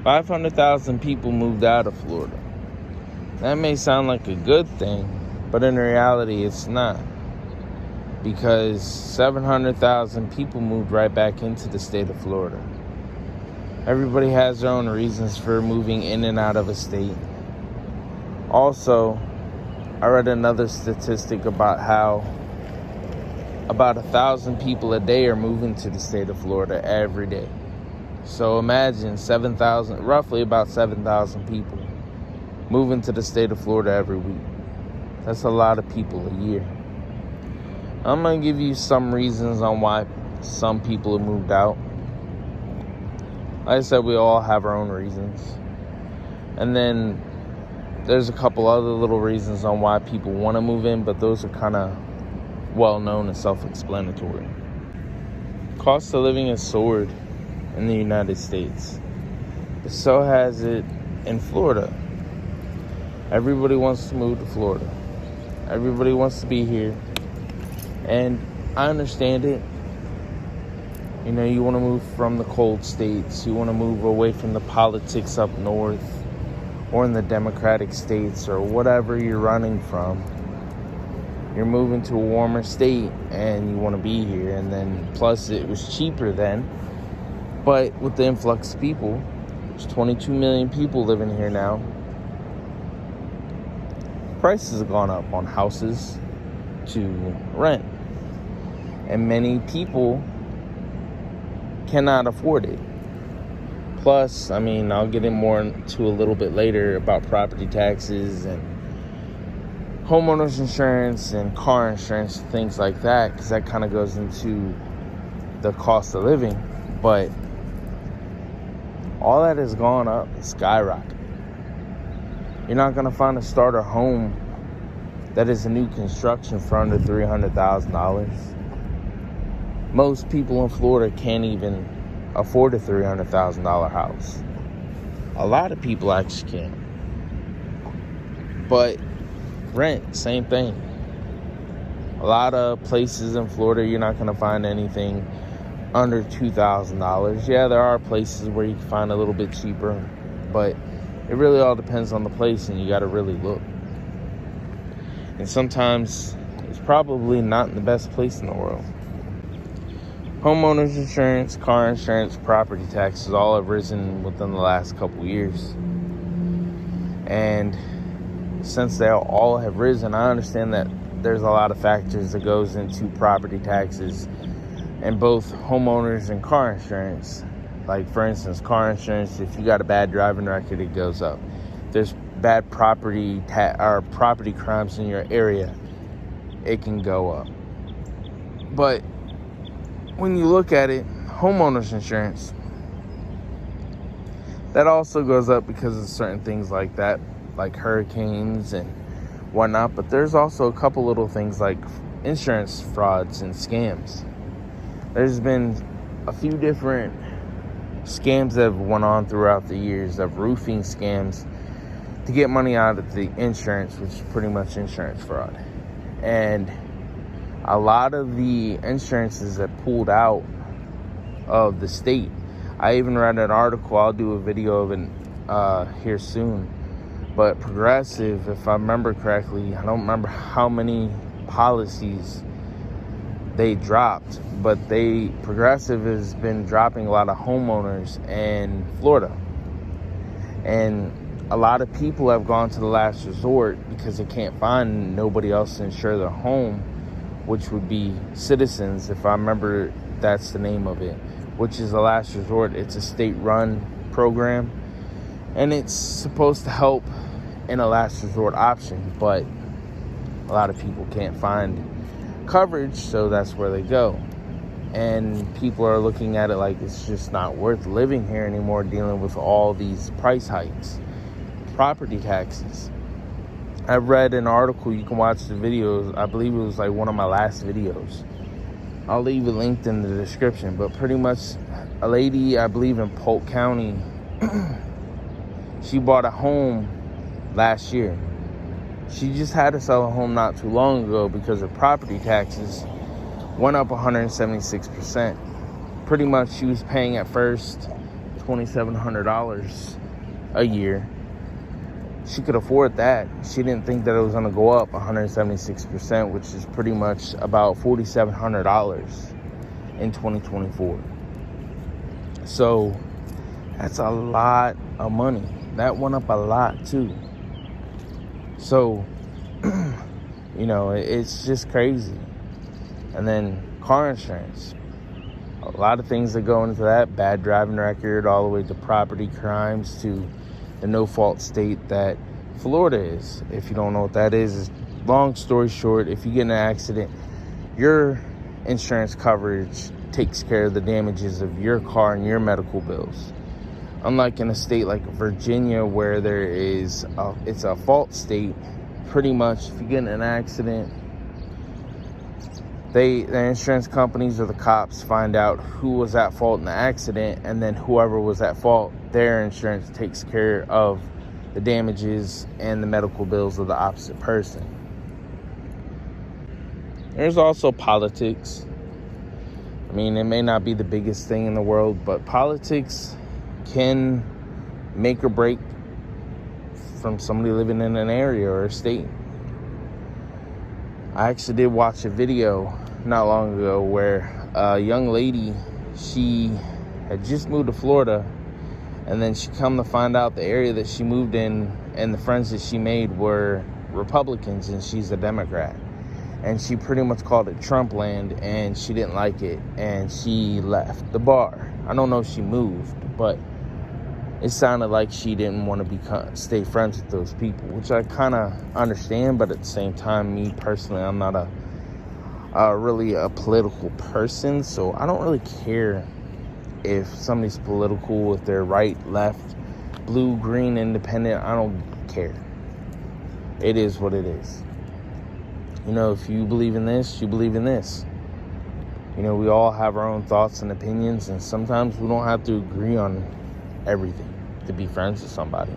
500,000 people moved out of Florida. That may sound like a good thing, but in reality, it's not. Because 700,000 people moved right back into the state of Florida. Everybody has their own reasons for moving in and out of a state. Also, I read another statistic about how about 1,000 people a day are moving to the state of Florida every day. So imagine roughly about 7,000 people moving to the state of Florida every week. That's a lot of people a year. I'm going to give you some reasons on why some people have moved out. Like I said, we all have our own reasons. And then there's a couple other little reasons on why people want to move in, but those are kind of well-known and self-explanatory. Cost of living has soared in the United States, but so has it in Florida. Everybody wants to move to Florida. Everybody wants to be here. And I understand it. You know, you want to move from the cold states. You want to move away from the politics up north or in the Democratic states or whatever you're running from. You're moving to a warmer state and you want to be here. And then plus it was cheaper then. But with the influx of people, there's 22 million people living here now. Prices have gone up on houses to rent. And many people cannot afford it. Plus, I mean, I'll get in more into a little bit later about property taxes and homeowners insurance and car insurance, things like that, because that kind of goes into the cost of living. But all that has gone up, skyrocketed. You're not going to find a starter home that is a new construction for under $300,000. Most people in Florida can't even afford a $300,000 house. A lot of people actually can't. But rent, same thing. A lot of places in Florida, you're not going to find anything under $2,000. Yeah, there are places where you can find a little bit cheaper, but it really all depends on the place, and you got to really look. And sometimes it's probably not in the best place in the world. Homeowners insurance, car insurance, property taxes all have risen within the last couple years. And since they all have risen, I understand that there's a lot of factors that goes into property taxes and both homeowners and car insurance. Like, for instance, car insurance, if you got a bad driving record, it goes up. If there's bad property crimes in your area, it can go up. But when you look at it, homeowners insurance, that also goes up because of certain things like that, like hurricanes and whatnot. But there's also a couple little things like insurance frauds and scams. There's been a few different scams that have went on throughout the years of roofing scams to get money out of the insurance, which is pretty much insurance fraud. And a lot of the insurances that pulled out of the state. I even read an article. I'll do a video of it here soon. But Progressive, if I remember correctly, I don't remember how many policies they dropped, but Progressive has been dropping a lot of homeowners in Florida. And a lot of people have gone to the last resort because they can't find nobody else to insure their home, which would be Citizens, if I remember that's the name of it, which is a last resort. It's a state-run program, and it's supposed to help in a last resort option, but a lot of people can't find coverage, so that's where they go. And people are looking at it like it's just not worth living here anymore, dealing with all these price hikes, property taxes. I read an article, you can watch the videos, I believe it was like one of my last videos. I'll leave it linked in the description, but pretty much a lady, I believe in Polk County, she bought a home last year. She just had to sell a home not too long ago because her property taxes went up 176%. Pretty much she was paying at first $2,700 a year. She could afford that. She didn't think that it was going to go up 176%, which is pretty much about $4,700 in 2024. So that's a lot of money. That went up a lot too. So, it's just crazy. And then car insurance. A lot of things that go into that. Bad driving record, all the way to property crimes, to the no-fault state that Florida is. If you don't know what that is, long story short, if you get in an accident, your insurance coverage takes care of the damages of your car and your medical bills. Unlike in a state like Virginia, where it's a fault state, pretty much if you get in an accident, the insurance companies or the cops find out who was at fault in the accident, and then whoever was at fault, their insurance takes care of the damages and the medical bills of the opposite person. There's also politics. I mean, it may not be the biggest thing in the world, but politics can make or break from somebody living in an area or a state. I actually did watch a video not long ago where a young lady, she had just moved to Florida, and then she come to find out the area that she moved in and the friends that she made were Republicans, and she's a Democrat. And she pretty much called it Trump land, and she didn't like it, and she left the bar. I don't know if she moved, but it sounded like she didn't want to stay friends with those people, which I kind of understand. But at the same time, me personally, I'm not really a political person, so I don't really care if somebody's political, if they're right, left, blue, green, independent. I don't care. It is what it is. If you believe in this, you believe in this. We all have our own thoughts and opinions, and sometimes we don't have to agree on everything to be friends with somebody.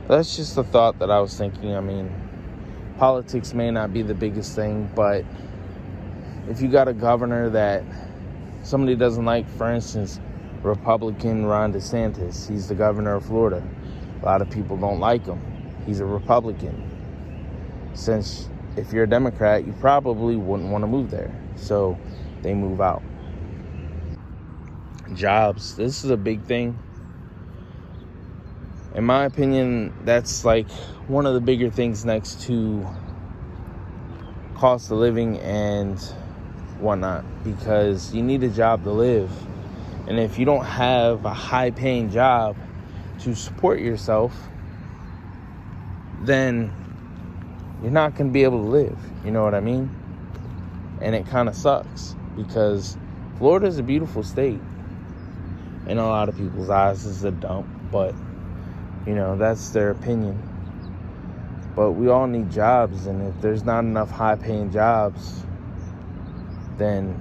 That's just a thought that I was thinking. I mean, politics may not be the biggest thing, but if you got a governor that somebody doesn't like, for instance, Republican Ron DeSantis, he's the governor of Florida. A lot of people don't like him. He's a Republican. Since if you're a Democrat, you probably wouldn't want to move there. So they move out. Jobs. This is a big thing. In my opinion, that's like one of the bigger things next to cost of living and whatnot, because you need a job to live. And if you don't have a high-paying job to support yourself, then you're not going to be able to live. You know what I mean? And it kind of sucks, because Florida is a beautiful state. In a lot of people's eyes, this is a dump, but, that's their opinion. But we all need jobs, and if there's not enough high-paying jobs, then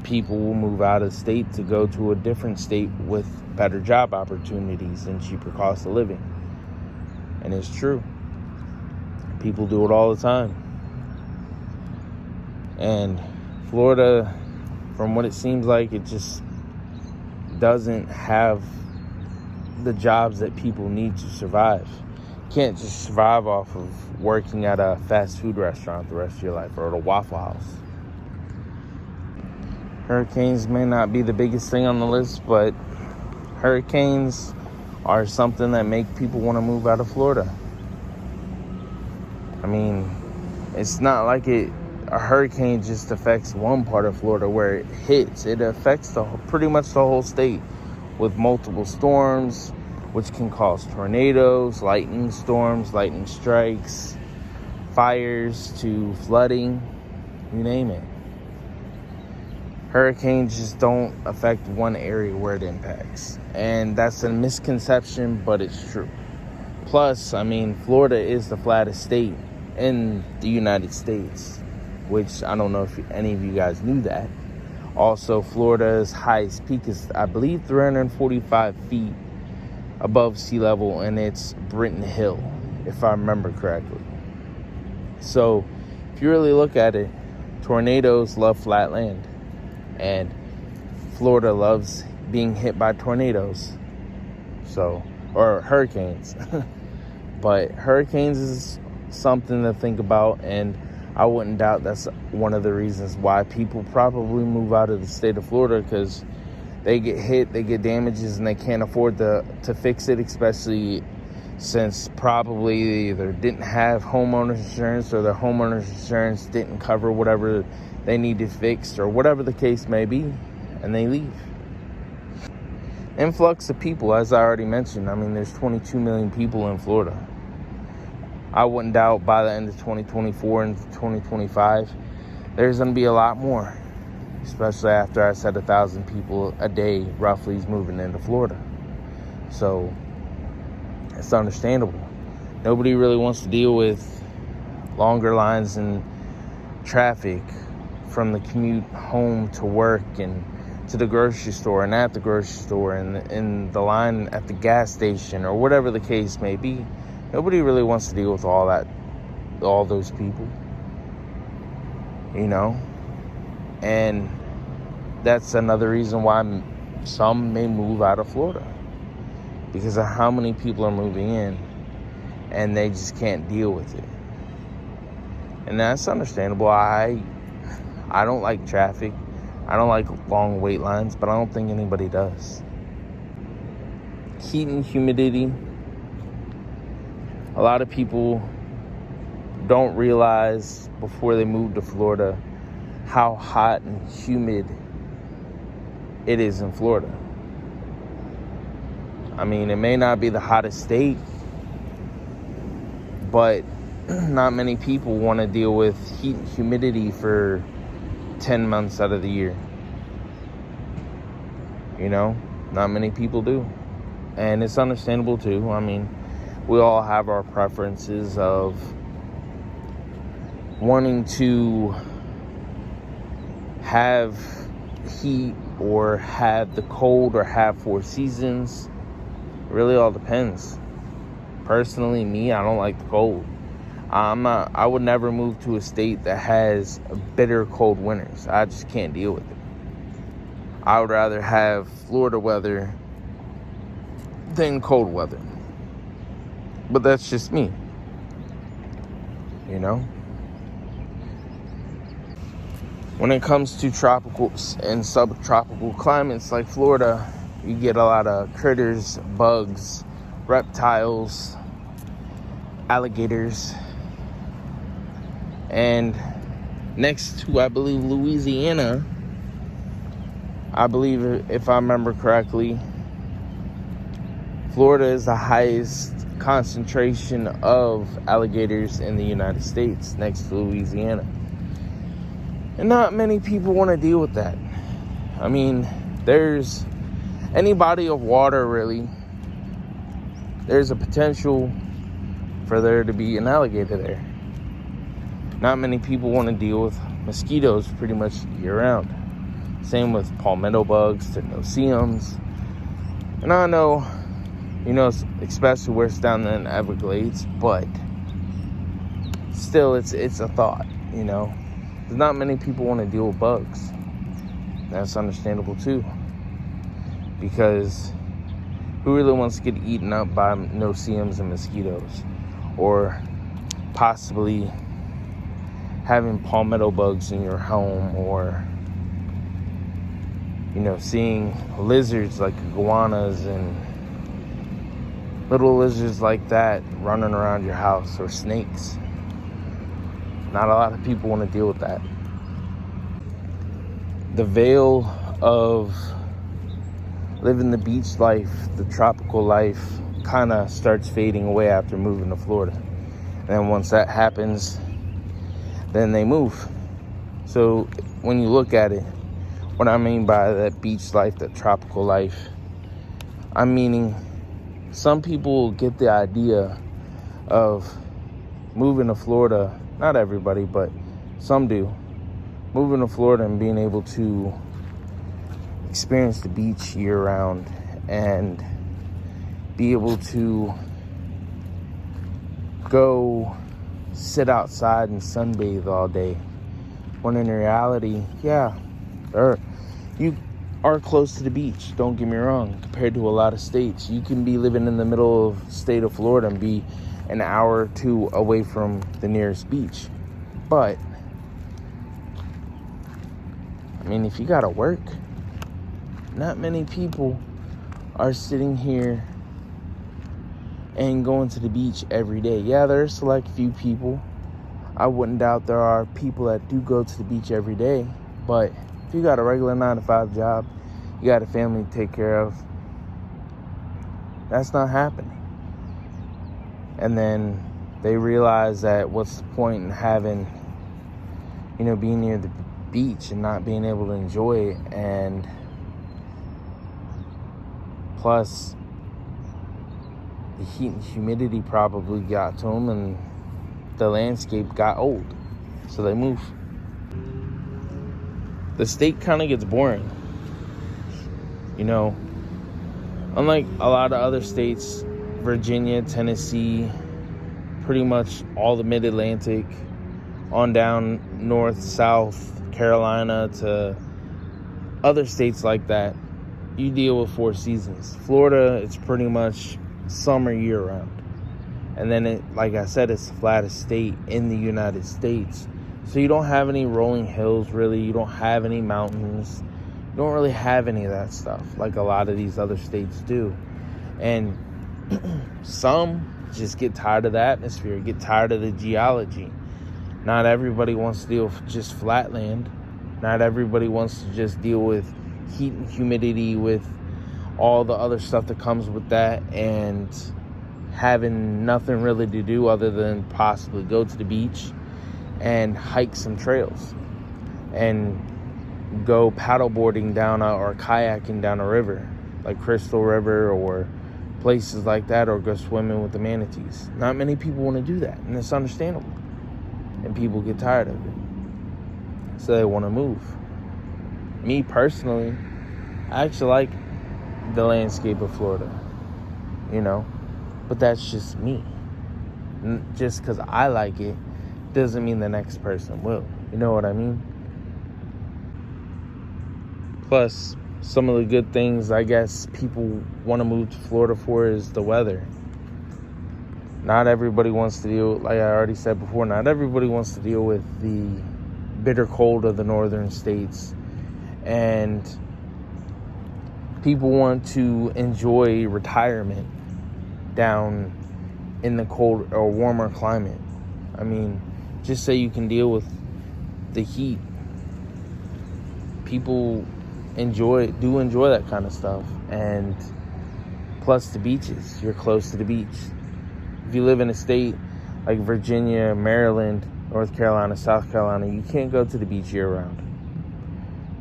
people will move out of state to go to a different state with better job opportunities and cheaper cost of living. And it's true. People do it all the time. And Florida, from what it seems like, it just doesn't have the jobs that people need to survive. You can't just survive off of working at a fast food restaurant the rest of your life, or at a Waffle House. Hurricanes may not be the biggest thing on the list, but hurricanes are something that make people want to move out of Florida. I mean, it's not like a hurricane just affects one part of Florida where it hits. It affects pretty much the whole state, with multiple storms, which can cause tornadoes, lightning storms, lightning strikes, fires, to flooding, you name it. Hurricanes just don't affect one area where it impacts. And that's a misconception, but it's true. Plus, I mean, Florida is the flattest state in the United States, which I don't know if any of you guys knew that. Also, Florida's highest peak is, I believe, 345 feet above sea level, and it's Britton Hill, if I remember correctly. So, if you really look at it, tornadoes love flat land, and Florida loves being hit by tornadoes. So, or hurricanes. But hurricanes is something to think about, and I wouldn't doubt that's one of the reasons why people probably move out of the state of Florida, because they get hit, they get damages, and they can't afford to fix it, especially since probably they either didn't have homeowners insurance or their homeowners insurance didn't cover whatever they needed fixed, or whatever the case may be, and they leave. Influx of people, as I already mentioned. I mean, there's 22 million people in Florida. I wouldn't doubt by the end of 2024 and 2025, there's going to be a lot more, especially after I said 1,000 people a day roughly is moving into Florida. So it's understandable. Nobody really wants to deal with longer lines in traffic from the commute home to work and to the grocery store and at the grocery store and in the line at the gas station or whatever the case may be. Nobody really wants to deal with all those people, and that's another reason why some may move out of Florida, because of how many people are moving in and they just can't deal with it. And that's understandable. I don't like traffic. I don't like long wait lines, but I don't think anybody does. Heat and humidity. A lot of people don't realize before they move to Florida how hot and humid it is in Florida. I mean, it may not be the hottest state, but not many people want to deal with heat and humidity for 10 months out of the year. Not many people do. And it's understandable too. I mean, we all have our preferences of wanting to have heat or have the cold or have 4 seasons. It really all depends. Personally, me, I don't like the cold. I would never move to a state that has bitter cold winters. I just can't deal with it. I would rather have Florida weather than cold weather. But that's just me. When it comes to tropical and subtropical climates like Florida, you get a lot of critters, bugs, reptiles, alligators. And next to, I believe, Louisiana, I believe, if I remember correctly, Florida is the highest concentration of alligators in the United States, next to Louisiana. And not many people want to deal with that. I mean, there's any body of water, really, there's a potential for there to be an alligator there. Not many people want to deal with mosquitoes pretty much year-round. Same with palmetto bugs, no-see-ums. And I know, especially where it's down in the Everglades, but still, it's a thought, There's not many people want to deal with bugs. That's understandable too, because who really wants to get eaten up by no-see-ums and mosquitoes, or possibly having palmetto bugs in your home, or seeing lizards like iguanas and little lizards like that running around your house, or snakes. Not a lot of people want to deal with that. The veil of living the beach life, the tropical life, kind of starts fading away after moving to Florida. And once that happens, then they move. So when you look at it, what I mean by that beach life, that tropical life, I'm meaning some people get the idea of moving to Florida. Not everybody, but some do. Moving to Florida and being able to experience the beach year-round and be able to go sit outside and sunbathe all day. When in reality, you are close to the beach. Don't get me wrong. Compared to a lot of states, you can be living in the middle of the state of Florida and be an hour or two away from the nearest beach. But I mean, if you gotta work, not many people are sitting here and going to the beach every day. Yeah, there are select few people. I wouldn't doubt there are people that do go to the beach every day. But if you got a regular 9-to-5 job, you got a family to take care of, that's not happening. And then they realize that what's the point in having, being near the beach and not being able to enjoy it. And plus, the heat and humidity probably got to them, and the landscape got old, so they move. The state kind of gets boring, unlike a lot of other states. Virginia, Tennessee, pretty much all the mid-Atlantic on down north, south, Carolina to other states like that, you deal with 4 seasons. Florida, it's pretty much summer year-round. And then, like I said, it's the flattest state in the United States. So you don't have any rolling hills, really. You don't have any mountains. You don't really have any of that stuff like a lot of these other states do. And some just get tired of the atmosphere, get tired of the geology. Not everybody wants to deal with just flat land. Not everybody wants to just deal with heat and humidity, with all the other stuff that comes with that, and having nothing really to do other than possibly go to the beach and hike some trails and go paddleboarding down or kayaking down a river like Crystal River or places like that, or go swimming with the manatees. Not many people want to do that, and it's understandable. And people get tired of it, so they want to move. Me personally, I actually like the landscape of Florida, but that's just me. Just because I like it doesn't mean the next person will. You know what I mean? Plus, some of the good things I guess people want to move to Florida for is the weather. Not everybody wants to deal, like I already said before, not everybody wants to deal with the bitter cold of the northern states. And people want to enjoy retirement down in the cold or warmer climate. I mean, just say you can deal with the heat. People enjoy that kind of stuff. And plus the beaches, you're close to the beach. If you live in a state like Virginia, Maryland, North Carolina, South Carolina, you can't go to the beach year round.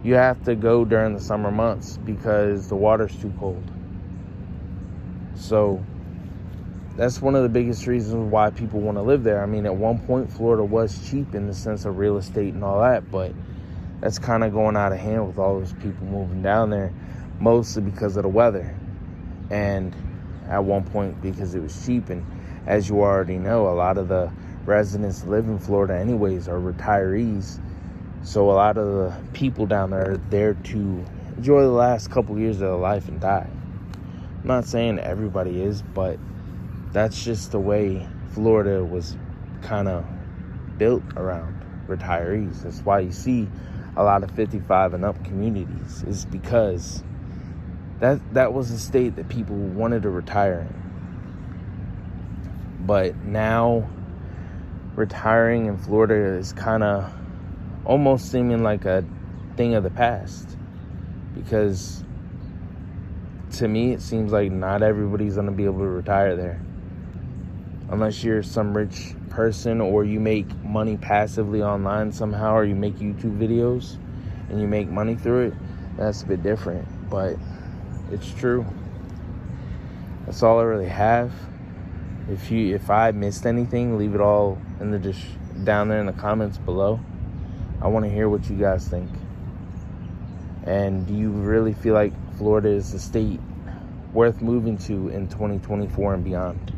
You have to go during the summer months because the water's too cold. So that's one of the biggest reasons why people want to live there. I mean, at one point, Florida was cheap in the sense of real estate and all that, but that's kind of going out of hand with all those people moving down there, mostly because of the weather. And at one point, because it was cheap. And as you already know, a lot of the residents that live in Florida anyways are retirees. So a lot of the people down there are there to enjoy the last couple years of their life and die. I'm not saying everybody is, but that's just the way Florida was kind of built around retirees. That's why you see a lot of 55 and up communities, is because that was a state that people wanted to retire in. But now retiring in Florida is kind of almost seeming like a thing of the past, because to me it seems like not everybody's going to be able to retire there unless you're some rich person or you make money passively online somehow, or you make YouTube videos and you make money through it. That's a bit different, but it's true. That's all I really have. If I missed anything, leave it all in down there in the comments below. I want to hear what you guys think. And do you really feel like Florida is a state worth moving to in 2024 and beyond?